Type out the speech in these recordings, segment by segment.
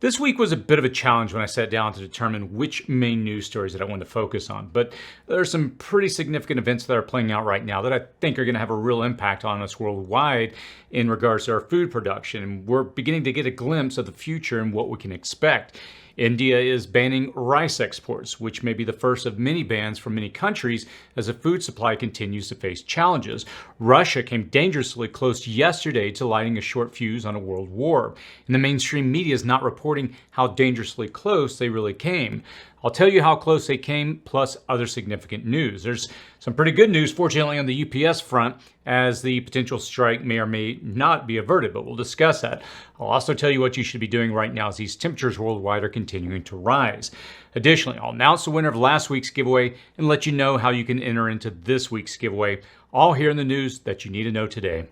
This week was a bit of a challenge when I sat down to determine which main news stories that I wanted to focus on, but there are some pretty significant events that are playing out right now that I think are going to have a real impact on us worldwide in regards to our food production. And we're beginning to get a glimpse of the future and what we can expect. India is banning rice exports, which may be the first of many bans from many countries as the food supply continues to face challenges. Russia came dangerously close yesterday to lighting a short fuse on a world war, and the mainstream media is not reporting how dangerously close they really came. I'll tell you how close they came, plus other significant news. There's some pretty good news, fortunately, on the UPS front, as the potential strike may or may not be averted, but we'll discuss that. I'll also tell you what you should be doing right now as these temperatures worldwide are continuing to rise. Additionally, I'll announce the winner of last week's giveaway and let you know how you can enter into this week's giveaway, all here in the news that you need to know today.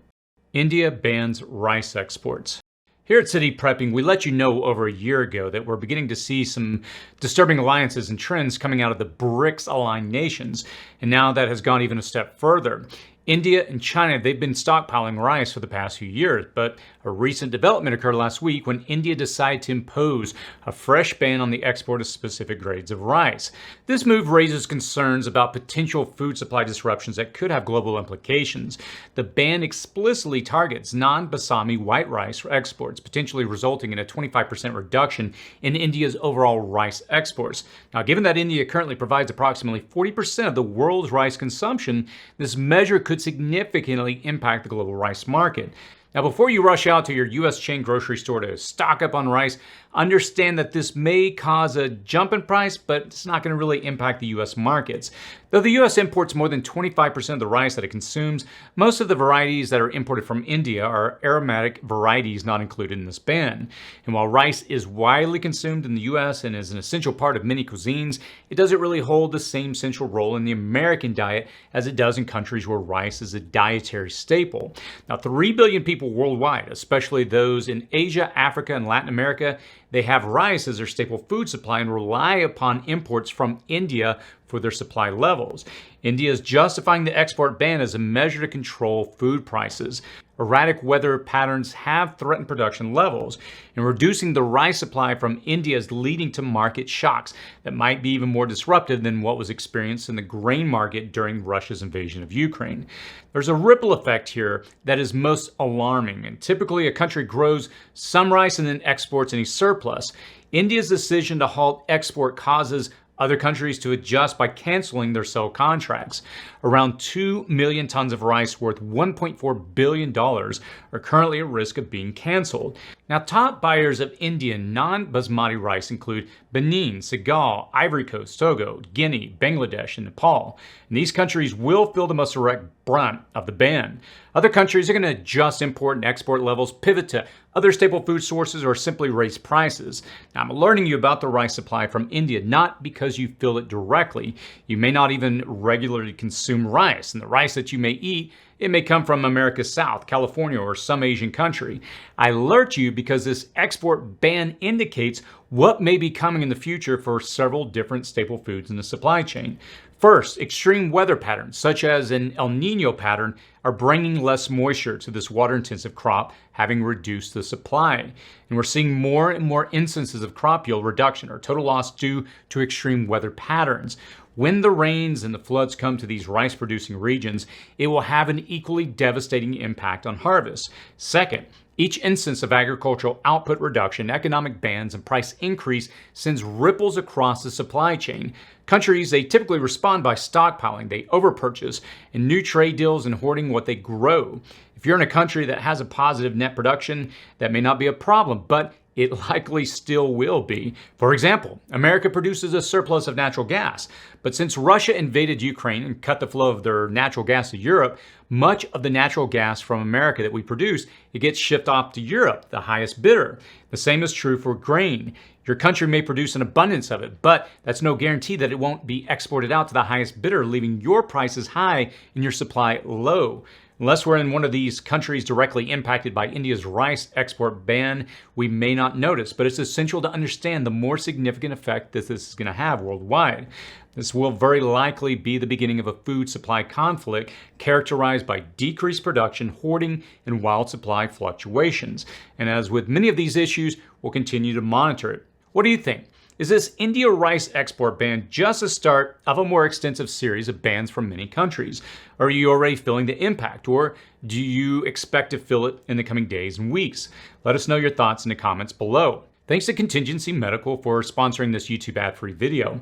India bans rice exports. Here at City Prepping, we let you know over a year ago that we're beginning to see some disturbing alliances and trends coming out of the BRICS-aligned nations, and now that has gone even a step further. India and China, they've been stockpiling rice for the past few years, but a recent development occurred last week when India decided to impose a fresh ban on the export of specific grades of rice. This move raises concerns about potential food supply disruptions that could have global implications. The ban explicitly targets non-basmati white rice for exports, potentially resulting in a 25% reduction in India's overall rice exports. Now, given that India currently provides approximately 40% of the world's rice consumption, this measure could significantly impact the global rice market. Now, before you rush out to your U.S. chain grocery store to stock up on rice, understand that this may cause a jump in price, but it's not going to really impact the U.S. markets. Though the U.S. imports more than 25% of the rice that it consumes, most of the varieties that are imported from India are aromatic varieties not included in this ban. And while rice is widely consumed in the U.S. and is an essential part of many cuisines, it doesn't really hold the same central role in the American diet as it does in countries where rice is a dietary staple. Now, 3 billion people worldwide, especially those in Asia, Africa, and Latin America, they have rice as their staple food supply and rely upon imports from India for their supply levels. India is justifying the export ban as a measure to control food prices. Erratic weather patterns have threatened production levels, and reducing the rice supply from India is leading to market shocks that might be even more disruptive than what was experienced in the grain market during Russia's invasion of Ukraine. There's a ripple effect here that is most alarming, and typically a country grows some rice and then exports any surplus. India's decision to halt export causes other countries to adjust by canceling their sale contracts. Around 2 million tons of rice worth $1.4 billion are currently at risk of being canceled. Now, top buyers of Indian non-basmati rice include Benin, Senegal, Ivory Coast, Togo, Guinea, Bangladesh, and Nepal. And these countries will feel the most direct brunt of the ban. Other countries are going to adjust import and export levels, pivot to other staple food sources, or simply raise prices. Now, I'm alerting you about the rice supply from India, not because you feel it directly. You may not even regularly consume rice, and the rice that you may eat, it may come from America's South, California, or some Asian country. I alert you because this export ban indicates what may be coming in the future for several different staple foods in the supply chain. First, extreme weather patterns, such as an El Nino pattern, are bringing less moisture to this water-intensive crop, having reduced the supply. And we're seeing more and more instances of crop yield reduction or total loss due to extreme weather patterns. When the rains and the floods come to these rice-producing regions, it will have an equally devastating impact on harvest. Second, each instance of agricultural output reduction, economic bans, and price increase sends ripples across the supply chain. Countries, they typically respond by stockpiling, they overpurchase, and new trade deals and hoarding what they grow. If you're in a country that has a positive net production, that may not be a problem, but it likely still will be. For example, America produces a surplus of natural gas, but since Russia invaded Ukraine and cut the flow of their natural gas to Europe, much of the natural gas from America that we produce, it gets shipped off to Europe, the highest bidder. The same is true for grain. Your country may produce an abundance of it, but that's no guarantee that it won't be exported out to the highest bidder, leaving your prices high and your supply low. Unless we're in one of these countries directly impacted by India's rice export ban, we may not notice, but it's essential to understand the more significant effect that this is going to have worldwide. This will very likely be the beginning of a food supply conflict characterized by decreased production, hoarding, and wild supply fluctuations. And as with many of these issues, will continue to monitor it. What do you think? Is this India rice export ban just the start of a more extensive series of bans from many countries? Are you already feeling the impact, or do you expect to feel it in the coming days and weeks? Let us know your thoughts in the comments below. Thanks to Contingency Medical for sponsoring this YouTube ad-free video.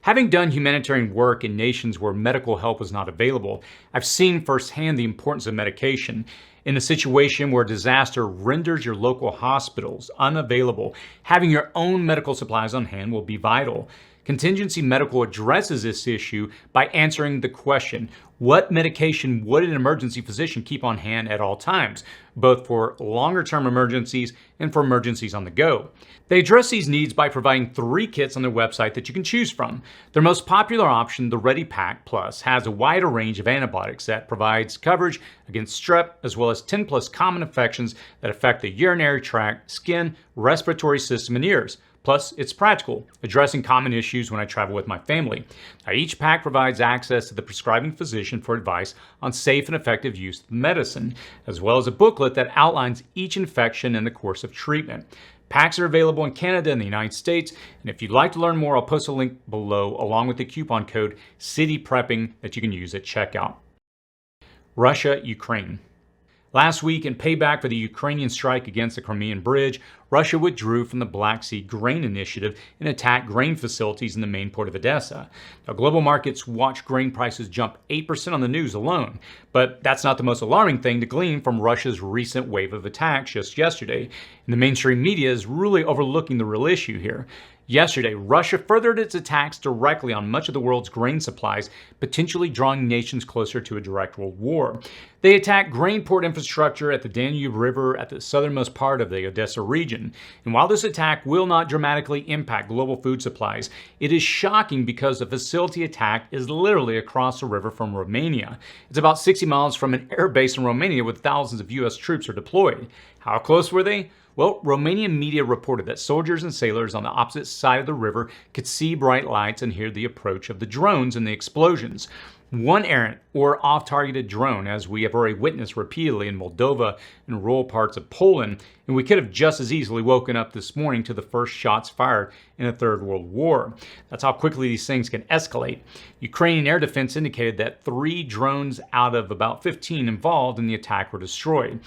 Having done humanitarian work in nations where medical help was not available, I've seen firsthand the importance of medication. In a situation where disaster renders your local hospitals unavailable, having your own medical supplies on hand will be vital. Contingency Medical addresses this issue by answering the question, what medication would an emergency physician keep on hand at all times, both for longer-term emergencies and for emergencies on the go? They address these needs by providing 3 kits on their website that you can choose from. Their most popular option, the Ready Pack Plus, has a wider range of antibiotics that provides coverage against strep, as well as 10 plus common infections that affect the urinary tract, skin, respiratory system, and ears. Plus, it's practical, addressing common issues when I travel with my family. Now, each pack provides access to the prescribing physician for advice on safe and effective use of medicine, as well as a booklet that outlines each infection and the course of treatment. Packs are available in Canada and the United States, and if you'd like to learn more, I'll post a link below along with the coupon code CITYPREPPING that you can use at checkout. Russia, Ukraine. Last week, in payback for the Ukrainian strike against the Crimean Bridge, Russia withdrew from the Black Sea Grain Initiative and attacked grain facilities in the main port of Odessa. Now, global markets watched grain prices jump 8% on the news alone, but that's not the most alarming thing to glean from Russia's recent wave of attacks just yesterday. And the mainstream media is really overlooking the real issue here. Yesterday, Russia furthered its attacks directly on much of the world's grain supplies, potentially drawing nations closer to a direct world war. They attacked grain port infrastructure at the Danube River at the southernmost part of the Odessa region. And while this attack will not dramatically impact global food supplies, it is shocking because the facility attack is literally across the river from Romania. It's about 60 miles from an air base in Romania where thousands of U.S. troops are deployed. How close were they? Well, Romanian media reported that soldiers and sailors on the opposite side of the river could see bright lights and hear the approach of the drones and the explosions. One errant or off-targeted drone, as we have already witnessed repeatedly in Moldova and rural parts of Poland, and we could have just as easily woken up this morning to the first shots fired in a Third World War. That's how quickly these things can escalate. Ukrainian air defense indicated that 3 drones out of about 15 involved in the attack were destroyed.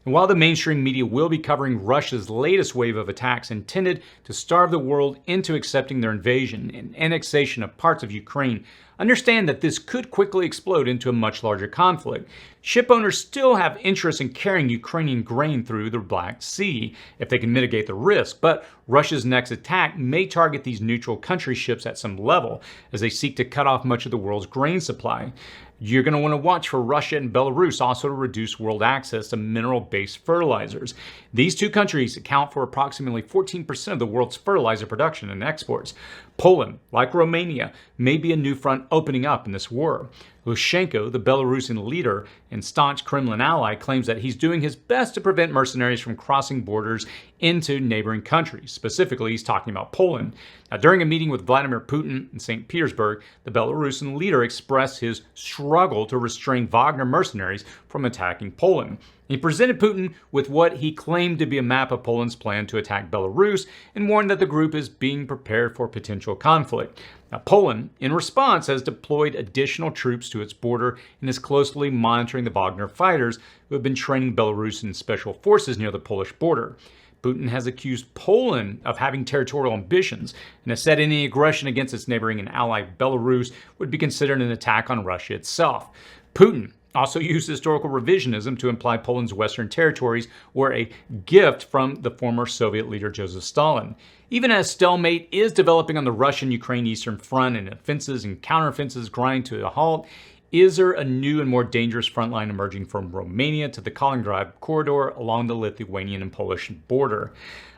And while the mainstream media will be covering Russia's latest wave of attacks intended to starve the world into accepting their invasion and annexation of parts of Ukraine, understand that this could quickly explode into a much larger conflict. Ship owners still have interest in carrying Ukrainian grain through the Black Sea if they can mitigate the risk, but Russia's next attack may target these neutral country ships at some level as they seek to cut off much of the world's grain supply. You're going to want to watch for Russia and Belarus also to reduce world access to mineral-based fertilizers. These 2 countries account for approximately 14% of the world's fertilizer production and exports. Poland, like Romania, may be a new front opening up in this war. Lukashenko, the Belarusian leader and staunch Kremlin ally, claims that he's doing his best to prevent mercenaries from crossing borders into neighboring countries. Specifically, he's talking about Poland. Now, during a meeting with Vladimir Putin in St. Petersburg, the Belarusian leader expressed his struggle to restrain Wagner mercenaries from attacking Poland. He presented Putin with what he claimed to be a map of Poland's plan to attack Belarus and warned that the group is being prepared for potential conflict. Now, Poland, in response, has deployed additional troops to its border and is closely monitoring the Wagner fighters who have been training Belarusian special forces near the Polish border. Putin has accused Poland of having territorial ambitions and has said any aggression against its neighboring and ally Belarus would be considered an attack on Russia itself. Putin also used historical revisionism to imply Poland's western territories were a gift from the former Soviet leader Joseph Stalin. Even as stalemate is developing on the Russian-Ukraine eastern front and offenses and counteroffensives grind to a halt, is there a new and more dangerous front line emerging from Romania to the Kaliningrad corridor along the Lithuanian and Polish border?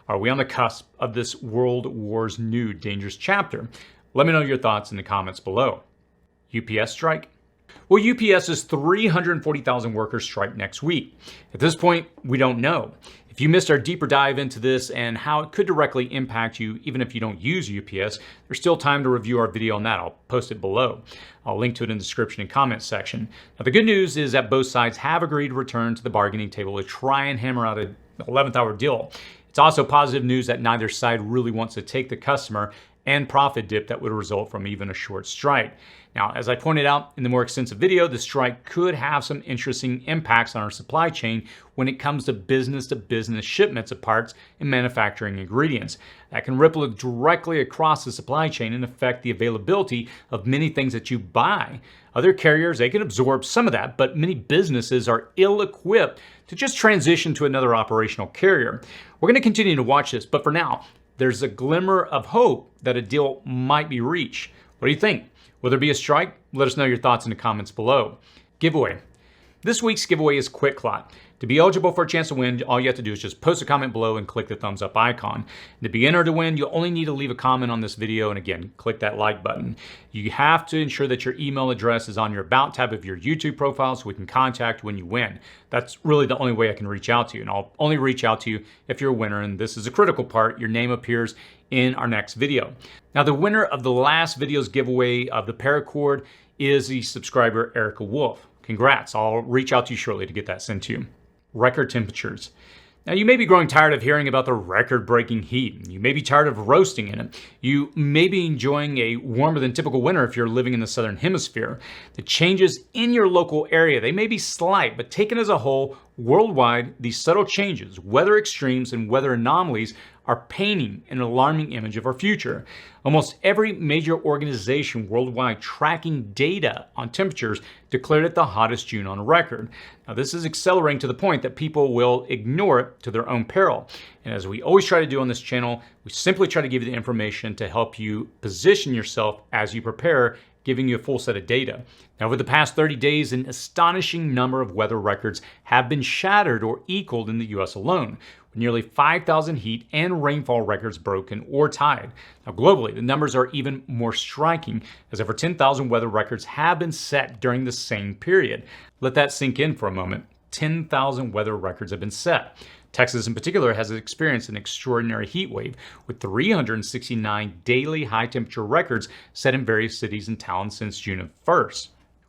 Are we on the cusp of this world war's new dangerous chapter? Let me know your thoughts in the comments below. UPS strike? Well, UPS's 340,000 workers strike next week. At this point, we don't know. If you missed our deeper dive into this and how it could directly impact you even if you don't use UPS, there's still time to review our video on that. I'll post it below. I'll link to it in the description and comments section. Now, the good news is that both sides have agreed to return to the bargaining table to try and hammer out an 11th hour deal. It's also positive news that neither side really wants to take the customer and profit dip that would result from even a short strike. Now, as I pointed out in the more extensive video, the strike could have some interesting impacts on our supply chain when it comes to business shipments of parts and manufacturing ingredients. That can ripple directly across the supply chain and affect the availability of many things that you buy. Other carriers, they can absorb some of that, but many businesses are ill-equipped to just transition to another operational carrier. We're going to continue to watch this, but for now, there's a glimmer of hope that a deal might be reached. What do you think? Will there be a strike? Let us know your thoughts in the comments below. Giveaway. This week's giveaway is QuickClot. To be eligible for a chance to win, all you have to do is just post a comment below and click the thumbs up icon. To be entered to win, you'll only need to leave a comment on this video and again, click that like button. You have to ensure that your email address is on your About tab of your YouTube profile so we can contact when you win. That's really the only way I can reach out to you, and I'll only reach out to you if you're a winner, and this is a critical part. Your name appears in our next video. Now, the winner of the last video's giveaway of the paracord is the subscriber Erica Wolf. Congrats, I'll reach out to you shortly to get that sent to you. Record temperatures. Now, you may be growing tired of hearing about the record-breaking heat. You may be tired of roasting in it. You may be enjoying a warmer than typical winter if you're living in the southern hemisphere. The changes in your local area, they may be slight, but taken as a whole, worldwide, these subtle changes, weather extremes and weather anomalies are painting an alarming image of our future. Almost every major organization worldwide tracking data on temperatures declared it the hottest June on record. Now, this is accelerating to the point that people will ignore it to their own peril. And as we always try to do on this channel, we simply try to give you the information to help you position yourself as you prepare, giving you a full set of data. Now, over the past 30 days, an astonishing number of weather records have been shattered or equaled in the US alone, with nearly 5,000 heat and rainfall records broken or tied. Now, globally, the numbers are even more striking, as over 10,000 weather records have been set during the same period. Let that sink in for a moment. 10,000 weather records have been set. Texas in particular has experienced an extraordinary heat wave with 369 daily high temperature records set in various cities and towns since June of 1st.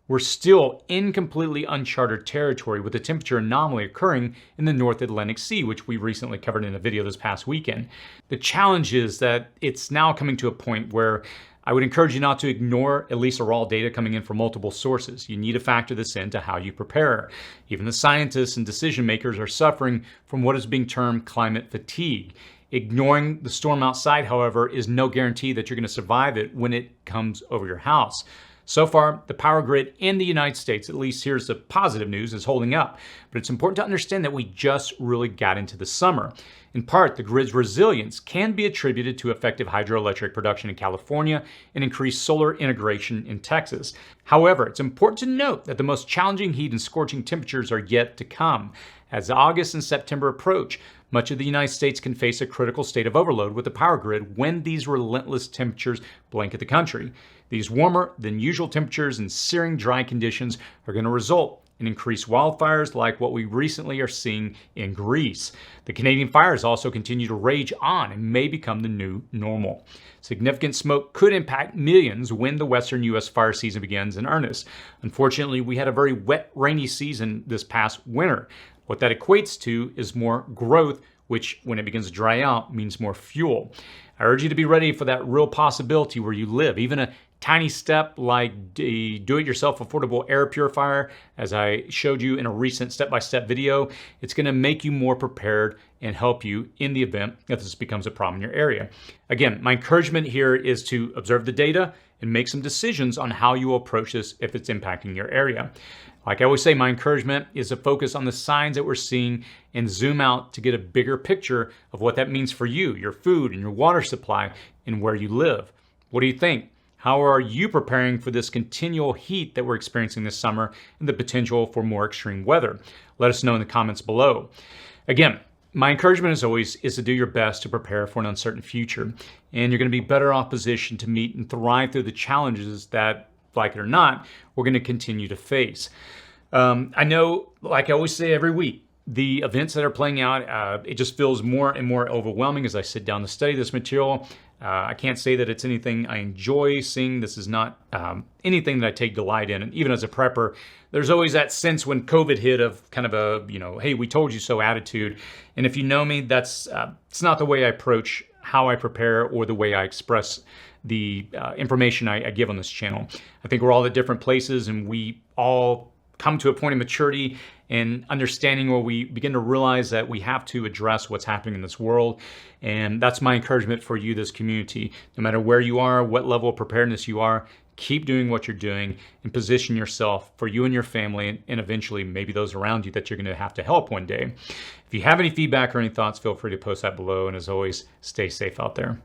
We're still in completely uncharted territory with a temperature anomaly occurring in the North Atlantic Sea, which we recently covered in a video this past weekend. The challenge is that it's now coming to a point where I would encourage you not to ignore at least the raw data coming in from multiple sources. You need to factor this into how you prepare. Even the scientists and decision makers are suffering from what is being termed climate fatigue. Ignoring the storm outside, however, is no guarantee that you're going to survive it when it comes over your house. So far, the power grid in the United States, at least here's the positive news, is holding up. But it's important to understand that we just really got into the summer. In part, the grid's resilience can be attributed to effective hydroelectric production in California and increased solar integration in Texas. However, it's important to note that the most challenging heat and scorching temperatures are yet to come. As August and September approach, much of the United States can face a critical state of overload with the power grid when these relentless temperatures blanket the country. These warmer than usual temperatures and searing dry conditions are going to result in increased wildfires like what we recently are seeing in Greece. The Canadian fires also continue to rage on and may become the new normal. Significant smoke could impact millions when the western U.S. fire season begins in earnest. Unfortunately, we had a very wet, rainy season this past winter. What that equates to is more growth, which when it begins to dry out means more fuel. I urge you to be ready for that real possibility where you live. Even a tiny step like a do-it-yourself affordable air purifier, as I showed you in a recent step-by-step video, it's going to make you more prepared and help you in the event that this becomes a problem in your area. Again, my encouragement here is to observe the data and make some decisions on how you will approach this if it's impacting your area. Like I always say, my encouragement is to focus on the signs that we're seeing and zoom out to get a bigger picture of what that means for you, your food and your water supply, and where you live. What do you think? How are you preparing for this continual heat that we're experiencing this summer and the potential for more extreme weather? Let us know in the comments below. Again, my encouragement as always is to do your best to prepare for an uncertain future. And you're going to be better off positioned to meet and thrive through the challenges that, like it or not, we're going to continue to face. I know, like I always say every week, the events that are playing out, it just feels more and more overwhelming as I sit down to study this material. I can't say that it's anything I enjoy seeing. This is not anything that I take delight in. And even as a prepper, there's always that sense when COVID hit of kind of a, hey, we told you so attitude. And if you know me, it's not the way I approach how I prepare or the way I express the information I give on this channel. I think we're all at different places, and we all come to a point of maturity and understanding where we begin to realize that we have to address what's happening in this world. And that's my encouragement for you, this community. No matter where you are, what level of preparedness you are, keep doing what you're doing and position yourself for you and your family, and eventually maybe those around you that you're going to have to help one day. If you have any feedback or any thoughts, feel free to post that below. And as always, stay safe out there.